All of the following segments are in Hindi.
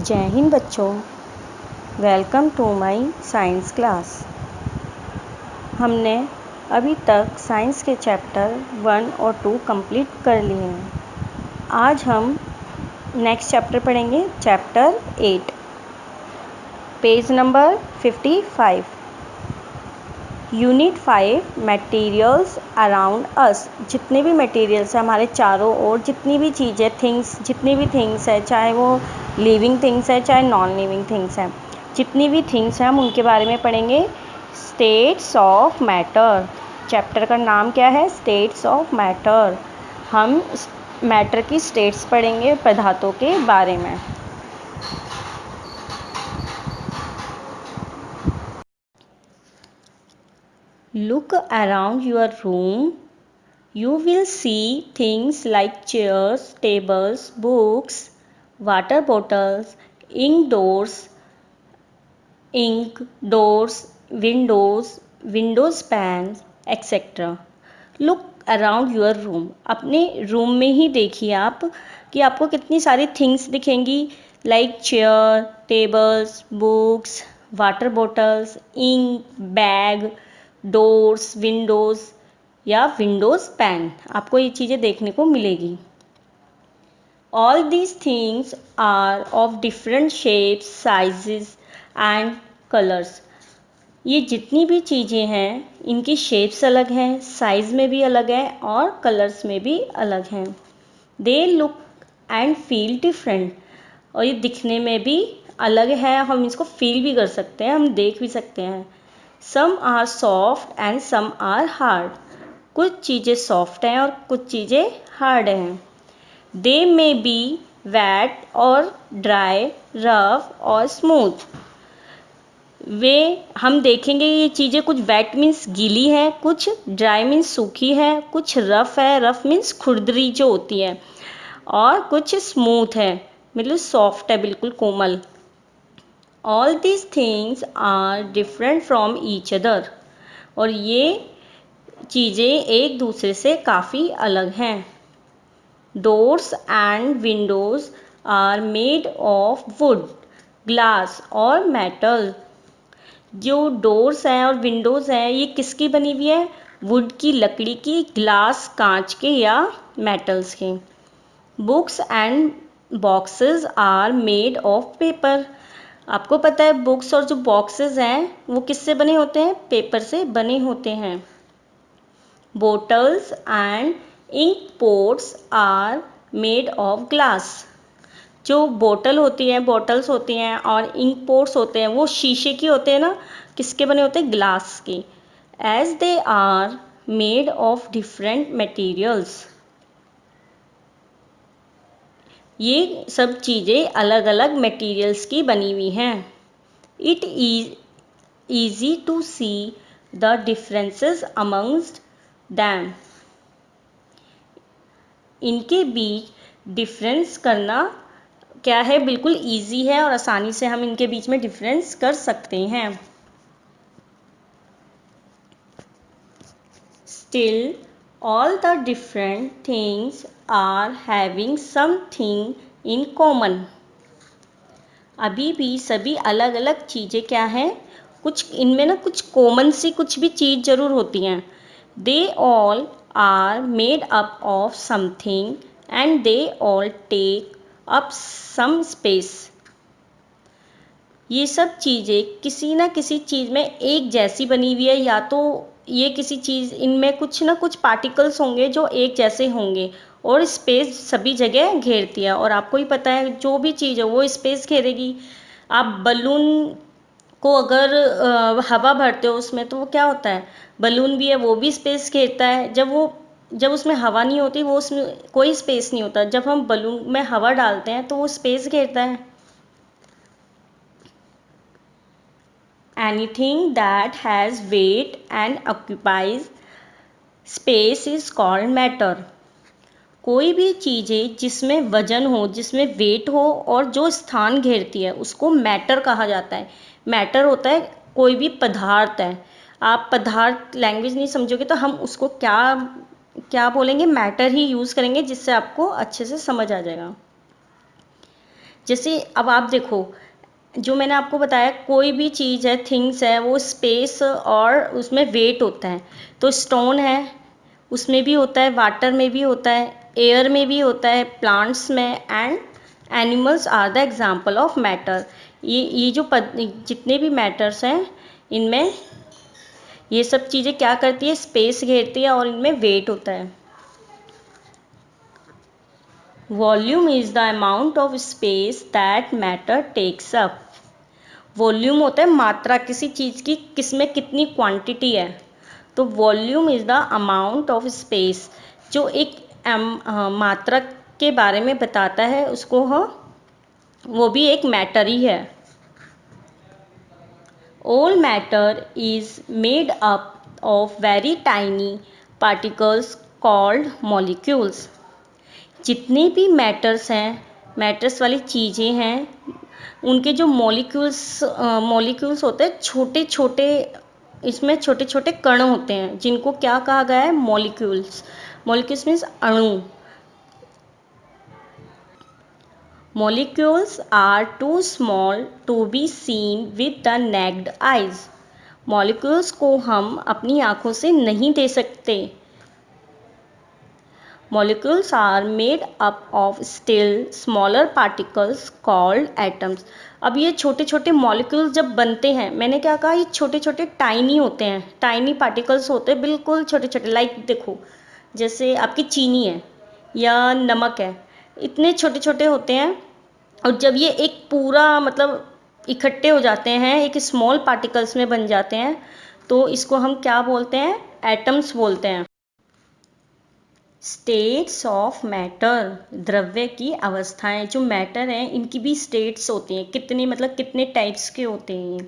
जय हिंद बच्चों, welcome to my science class. हमने अभी तक साइंस के चैप्टर 1 और 2 कंप्लीट कर लिए हैं। आज हम नेक्स्ट चैप्टर पढ़ेंगे, chapter 8, page number 55, unit 5, materials around us. जितने भी मटेरियल्स हैं हमारे चारों ओर, जितनी भी चीज़ें, थिंग्स, जितनी भी थिंग्स है, चाहे वो लिविंग थिंग्स है चाहे नॉन लिविंग थिंग्स हैं, जितनी भी थिंग्स हैं हम उनके बारे में पढ़ेंगे। स्टेट्स ऑफ मैटर, चैप्टर का नाम क्या है? States of matter. हम मैटर की स्टेट्स पढ़ेंगे, पदार्थों के बारे में। Look around your room. You will see things like chairs, tables, books, water bottles, ink, doors, window pans, etc. Look around your room. अपने रूम में ही देखिए आप कि आपको कितनी सारी थिंग्स दिखेंगी, like chair, tables, books, water bottles, ink, bag, doors, windows या विंडोज़ पैन। आपको ये चीज़ें देखने को मिलेगी। All these things are of different shapes, sizes and colors. ये जितनी भी चीज़ें हैं इनकी शेप्स अलग हैं, साइज़ में भी अलग है और कलर्स में भी अलग हैं। They look and feel different. और ये दिखने में भी अलग है, हम इसको फील भी कर सकते हैं, हम देख भी सकते हैं। Some are soft and some are hard. कुछ चीज़ें सॉफ्ट हैं और कुछ चीज़ें हार्ड हैं। They may be wet और dry, rough और smooth. वे हम देखेंगे ये चीज़ें कुछ वेट मीन्स गीली है, कुछ ड्राई मीन्स सूखी है, कुछ रफ़ है, रफ़ मीन्स खुरदरी जो होती है, और कुछ स्मूथ है मतलब सॉफ्ट है, बिल्कुल कोमल। All these things are different from each other. और ये चीज़ें एक दूसरे से काफ़ी अलग हैं। Doors and windows are made of wood, glass और metal. जो डोर्स हैं और विंडोज़ हैं ये किसकी बनी हुई है? वुड की, लकड़ी की, ग्लास कांच के या मेटल्स के। Books and boxes are made of paper. आपको पता है बुक्स और जो बॉक्सेस हैं वो किससे बने होते हैं? पेपर से बने होते हैं। Bottles and ink pots are made of glass. जो बॉटल्स होती हैं और इंक पोट्स होते हैं वो शीशे की होते हैं ना, किसके बने होते हैं? ग्लास के। As they are made of different materials. ये सब चीज़ें अलग अलग मटेरियल्स की बनी हुई हैं। It is easy to see the differences amongst them. इनके बीच डिफरेंस करना क्या है? बिल्कुल ईजी है और आसानी से हम इनके बीच में डिफरेंस कर सकते हैं। Still all the different things are having something in common. अभी भी सभी अलग अलग चीज़ें क्या हैं? कुछ इनमें ना कुछ कॉमन सी कुछ भी चीज़ ज़रूर होती हैं। They all are made up of something and they all take up some space. ये सब चीज़ें किसी ना किसी चीज़ में एक जैसी बनी हुई है, या तो ये किसी चीज़, इनमें कुछ ना कुछ पार्टिकल्स होंगे जो एक जैसे होंगे और स्पेस सभी जगह घेरती है। और आपको ही पता है जो भी चीज़ है वो स्पेस घेरेगी। आप बलून को अगर हवा भरते हो उसमें तो वो क्या होता है? बलून भी है वो भी स्पेस घेरता है। जब उसमें हवा नहीं होती वो उसमें कोई स्पेस नहीं होता। जब हम बलून में हवा डालते हैं तो वो स्पेस घेरता है। Anything that has weight and occupies space is called matter. कोई भी चीज़ें जिसमें वजन हो, जिसमें वेट हो और जो स्थान घेरती है उसको मैटर कहा जाता है। मैटर होता है कोई भी पदार्थ है। आप पदार्थ लैंग्वेज नहीं समझोगे तो हम उसको क्या क्या बोलेंगे? मैटर ही यूज़ करेंगे, जिससे आपको अच्छे से समझ आ जाएगा। जैसे अब आप देखो, जो मैंने आपको बताया, कोई भी चीज़ है, थिंग्स है, वो स्पेस और उसमें वेट होता है। तो स्टोन है, उसमें भी होता है, वाटर में भी होता है, एयर में भी होता है, प्लांट्स में, and animals are the example of matter. ये जो जितने भी मैटर्स हैं, इनमें ये सब चीज़ें क्या करती है, स्पेस घेरती है और इनमें वेट होता है। Volume is the amount of space that matter takes up. Volume होता है मात्रा किसी चीज़ की, किस में कितनी क्वांटिटी है। तो volume is the amount of space, जो एक मात्रा के बारे में बताता है, उसको वो भी एक मैटर ही है। All matter is made up of very tiny particles called molecules. जितने भी मैटर्स हैं, मैटर्स वाली चीज़ें हैं, उनके जो मॉलिक्यूल्स होते हैं, छोटे छोटे, इसमें छोटे छोटे कण होते हैं, जिनको क्या कहा गया है, मॉलिक्यूल्स। मॉलिक्यूल्स मीन्स अणु। Molecules are too small to be seen with the naked eyes. Molecules को हम अपनी आँखों से नहीं देख सकते। Molecules are made up of still smaller particles called atoms. अब ये छोटे छोटे मॉलिक्यूल्स जब बनते हैं, मैंने क्या कहा, ये छोटे छोटे टाइनी होते हैं, टाइनी पार्टिकल्स होते हैं, बिल्कुल छोटे छोटे। लाइक देखो, जैसे आपकी चीनी है या नमक है, इतने छोटे छोटे होते हैं। और जब ये एक पूरा मतलब इकट्ठे हो जाते हैं, एक स्मॉल पार्टिकल्स में बन जाते हैं, तो इसको हम क्या बोलते हैं, एटम्स बोलते हैं। स्टेट्स ऑफ मैटर, द्रव्य की अवस्थाएं। जो मैटर हैं, इनकी भी स्टेट्स होती हैं, कितने मतलब कितने टाइप्स के होते हैं।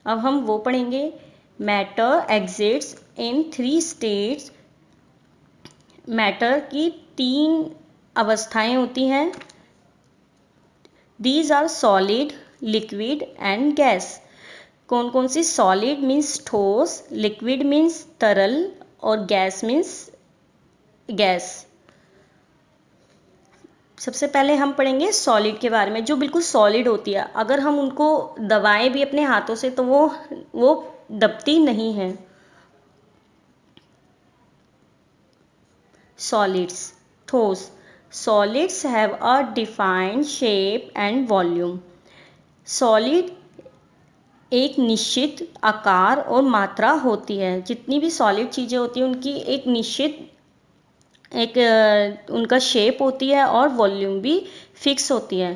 अब हम वो पढ़ेंगे। मैटर एग्जिस्ट्स इन 3 स्टेट्स। मैटर की 3 अवस्थाएं होती हैं। These are solid, liquid and gas. कौन कौन सी? सॉलिड मीन्स ठोस, लिक्विड मीन्स तरल, और गैस मीन्स गैस। सबसे पहले हम पढ़ेंगे सॉलिड के बारे में। जो बिल्कुल सॉलिड होती है, अगर हम उनको दबाएं भी अपने हाथों से तो वो दबती नहीं है। सॉलिड्स, ठोस। Solids have a defined shape and volume. Solid एक निश्चित आकार और मात्रा होती है। जितनी भी सॉलिड चीज़ें होती हैं, उनकी एक निश्चित उनका शेप होती है और वॉल्यूम भी फिक्स होती है।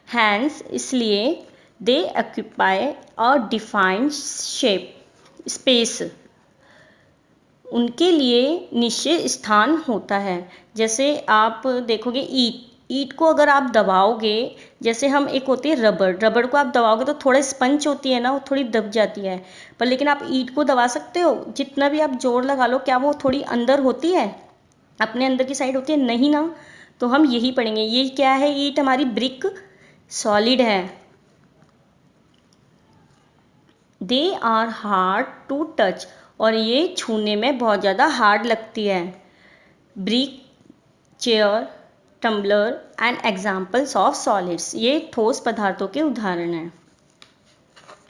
हैंस इसलिए दे occupy a defined shape space, उनके लिए निश्चित स्थान होता है। जैसे आप देखोगे, ईंट को अगर आप दबाओगे, जैसे हम एक होती है रबड़ को आप दबाओगे तो थोड़ा स्पंज होती है ना, वो थोड़ी दब जाती है। पर लेकिन आप ईंट को दबा सकते हो, जितना भी आप जोर लगा लो, क्या वो थोड़ी अंदर होती है, अपने अंदर की साइड होती है? नहीं ना। तो हम यही पढ़ेंगे। ये क्या है? ईंट हमारी ब्रिक सॉलिड है। They are hard to touch, और ये छूने में बहुत ज़्यादा हार्ड लगती है। Brick, chair, tumbler and examples of solids, ये ठोस पदार्थों के उदाहरण हैं।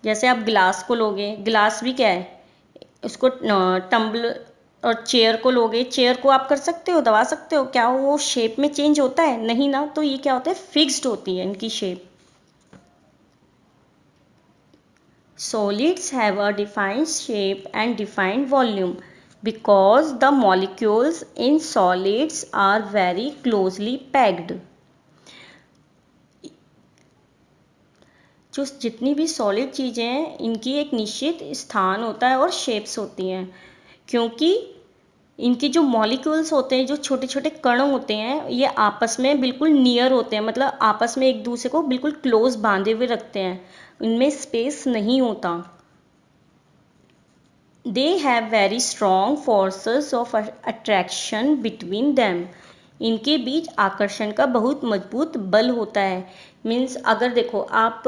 जैसे आप ग्लास को लोगे, ग्लास भी क्या है, उसको टम्बलर और चेयर को लोगे, चेयर को आप कर सकते हो, दबा सकते हो, क्या वो शेप में चेंज होता है? नहीं ना। तो ये क्या होता है, फिक्स्ड होती है इनकी shape. Solids have a defined shape and defined volume because the molecules in solids are very closely packed. जो जितनी भी सॉलिड चीज़ें हैं, इनकी एक निश्चित स्थान होता है और शेप्स होती हैं, क्योंकि इनके जो मॉलिक्यूल्स होते हैं, जो छोटे छोटे कण होते हैं, ये आपस में बिल्कुल नियर होते हैं, मतलब आपस में एक दूसरे को बिल्कुल क्लोज बांधे हुए रखते हैं, इनमें स्पेस नहीं होता। They have very strong forces of attraction between them. इनके बीच आकर्षण का बहुत मजबूत बल होता है। मीन्स अगर देखो, आप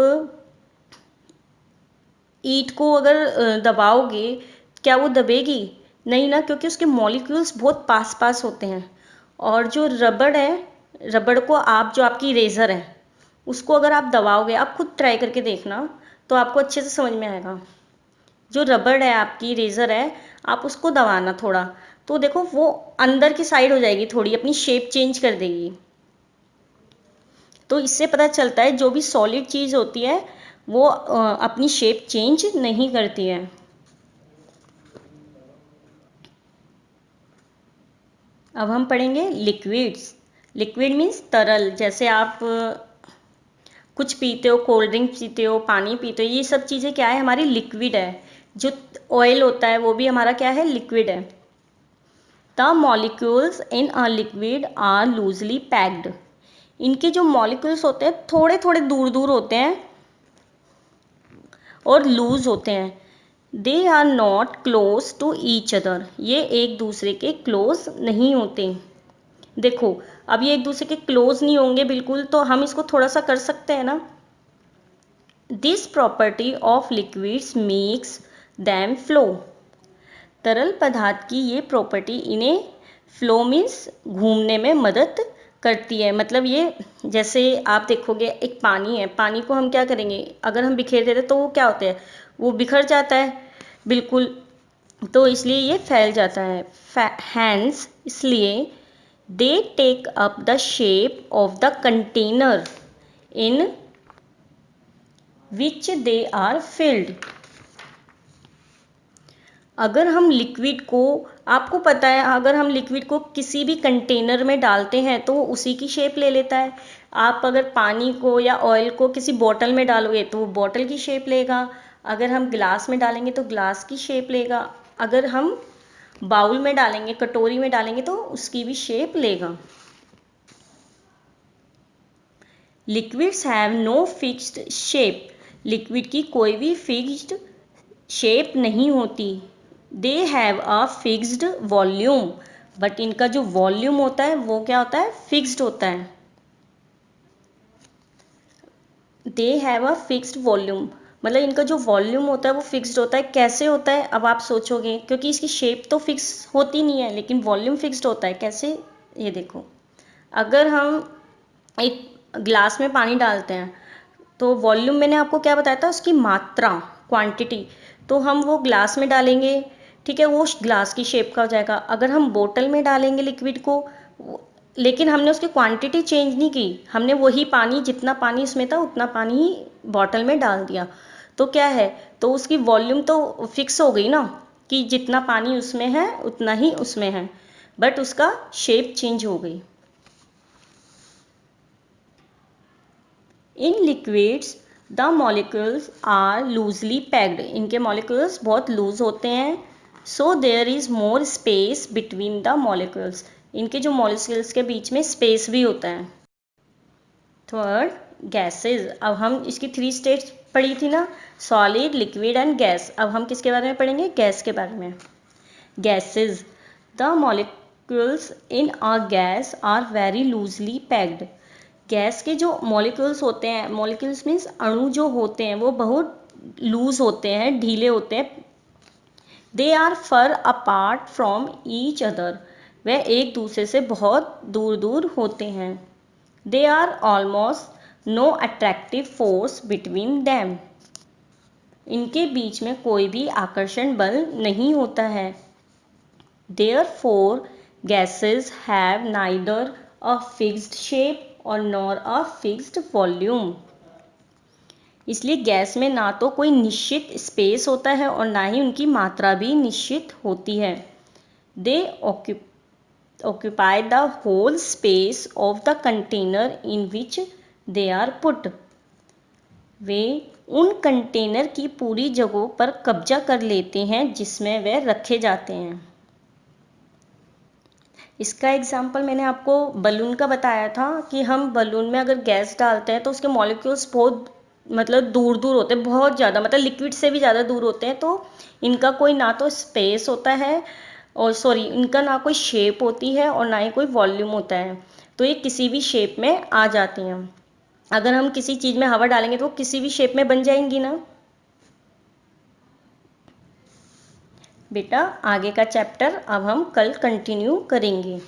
ईंट को अगर दबाओगे, क्या वो दबेगी? नहीं ना, क्योंकि उसके मॉलिक्यूल्स बहुत पास पास होते हैं। और जो रबड़ है, रबड़ को आप, जो आपकी रेज़र है, उसको अगर आप दबाओगे, आप खुद ट्राई करके देखना तो आपको अच्छे से समझ में आएगा। जो रबड़ है आपकी, रेज़र है, आप उसको दबाना थोड़ा, तो देखो वो अंदर की साइड हो जाएगी, थोड़ी अपनी शेप चेंज कर देगी। तो इससे पता चलता है जो भी सॉलिड चीज़ होती है वो अपनी शेप चेंज नहीं करती है। अब हम पढ़ेंगे लिक्विड्स। लिक्विड मीन्स तरल। जैसे आप कुछ पीते हो, कोल्ड ड्रिंक पीते हो, पानी पीते हो, ये सब चीज़ें क्या है, हमारी लिक्विड है। जो ऑयल होता है वो भी हमारा क्या है, लिक्विड है। The molecules in a liquid are loosely packed. इनके जो मॉलिक्यूल्स होते हैं थोड़े थोड़े दूर दूर होते हैं और लूज होते हैं। They are not close to each other. ये एक दूसरे के क्लोज नहीं होते। देखो, अब ये एक दूसरे के क्लोज नहीं होंगे बिल्कुल, तो हम इसको थोड़ा सा कर सकते हैं ना। This property of liquids makes them flow. तरल पदार्थ की ये प्रॉपर्टी इन्हें फ्लो मीन्स घूमने में मदद करती है। मतलब ये, जैसे आप देखोगे एक पानी है, पानी को हम क्या करेंगे, अगर हम बिखेर देते तो वो क्या होता है, वो बिखर जाता है बिल्कुल, तो इसलिए ये फैल जाता है। हैंस इसलिए they take up the shape of the container in which they are filled. अगर हम लिक्विड को, आपको पता है, अगर हम लिक्विड को किसी भी कंटेनर में डालते हैं तो वो उसी की शेप ले लेता है। आप अगर पानी को या ऑयल को किसी बॉटल में डालोगे तो वो बॉटल की शेप लेगा। अगर हम ग्लास में डालेंगे तो ग्लास की शेप लेगा। अगर हम बाउल में डालेंगे, कटोरी में डालेंगे तो उसकी भी शेप लेगा। Liquids have no fixed shape. Liquid की कोई भी फिक्स्ड शेप नहीं होती। They have a fixed volume. But इनका जो वॉल्यूम होता है वो क्या होता है, फिक्स्ड होता है। दे हैव अ फिक्स्ड वॉल्यूम, मतलब इनका जो वॉल्यूम होता है वो फिक्स्ड होता है। कैसे होता है, अब आप सोचोगे, क्योंकि इसकी शेप तो फिक्स होती नहीं है लेकिन वॉल्यूम फिक्स्ड होता है। कैसे, ये देखो, अगर हम एक ग्लास में पानी डालते हैं तो वॉल्यूम मैंने आपको क्या बताया था, उसकी मात्रा, क्वांटिटी, तो हम वो ग्लास में डालेंगे, ठीक है, वो ग्लास की शेप का हो जाएगा। अगर हम बोतल में डालेंगे लिक्विड को, लेकिन हमने उसकी क्वांटिटी चेंज नहीं की, हमने वही पानी, जितना पानी उसमें था उतना पानी ही बॉटल में डाल दिया, तो क्या है, तो उसकी वॉल्यूम तो फिक्स हो गई ना, कि जितना पानी उसमें है उतना ही उसमें है, बट उसका शेप चेंज हो गई। In liquids the molecules are loosely packed. इनके मॉलिक्यूल्स बहुत लूज होते हैं। So there is more space between the molecules. इनके जो मॉलिक्यूल्स के बीच में स्पेस भी होता है। Third, gases. अब हम इसकी 3 स्टेट्स पढ़ी थी ना, सॉलिड, लिक्विड एंड गैस। अब हम किसके बारे में पढ़ेंगे, गैस के बारे में। Gases, the molecules in a gas are very loosely packed. Gas के जो मॉलिक्यूल्स होते हैं, मॉलिक्यूल्स मीन्स अणु जो होते हैं, वो बहुत लूज होते हैं, ढीले होते हैं। They are far apart from each other. वह एक दूसरे से बहुत दूर दूर होते हैं। They are almost no attractive force between them. इनके बीच में कोई भी आकर्षण बल नहीं होता है। Therefore, gases have neither a fixed shape or nor a fixed volume. इसलिए गैस में ना तो कोई निश्चित स्पेस होता है और ना ही उनकी मात्रा भी निश्चित होती है। They occupy the whole space of the container in which they are put. वे उन कंटेनर की पूरी जगहों पर कब्जा कर लेते हैं जिसमें वे रखे जाते हैं। इसका एग्जाम्पल मैंने आपको बलून का बताया था कि हम बलून में अगर गैस डालते हैं तो उसके मॉलिक्यूल्स बहुत, मतलब दूर दूर होते हैं, बहुत ज़्यादा, मतलब लिक्विड से भी ज़्यादा दूर होते हैं। तो इनका कोई ना तो स्पेस होता है, और सॉरी, इनका ना कोई शेप होती है और ना ही कोई वॉल्यूम होता है, तो ये किसी भी शेप में आ जाती हैं। अगर हम किसी चीज़ में हवा डालेंगे तो वो किसी भी शेप में बन जाएंगी ना। बेटा, आगे का चैप्टर अब हम कल कंटिन्यू करेंगे।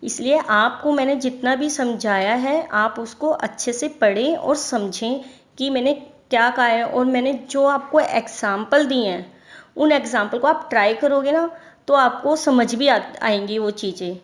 इसलिए आपको मैंने जितना भी समझाया है आप उसको अच्छे से पढ़ें और समझें कि मैंने क्या कहा है, और मैंने जो आपको एग्ज़ाम्पल दिए हैं उन एग्ज़ाम्पल को आप ट्राई करोगे ना तो आपको समझ भी आएंगी वो चीज़ें।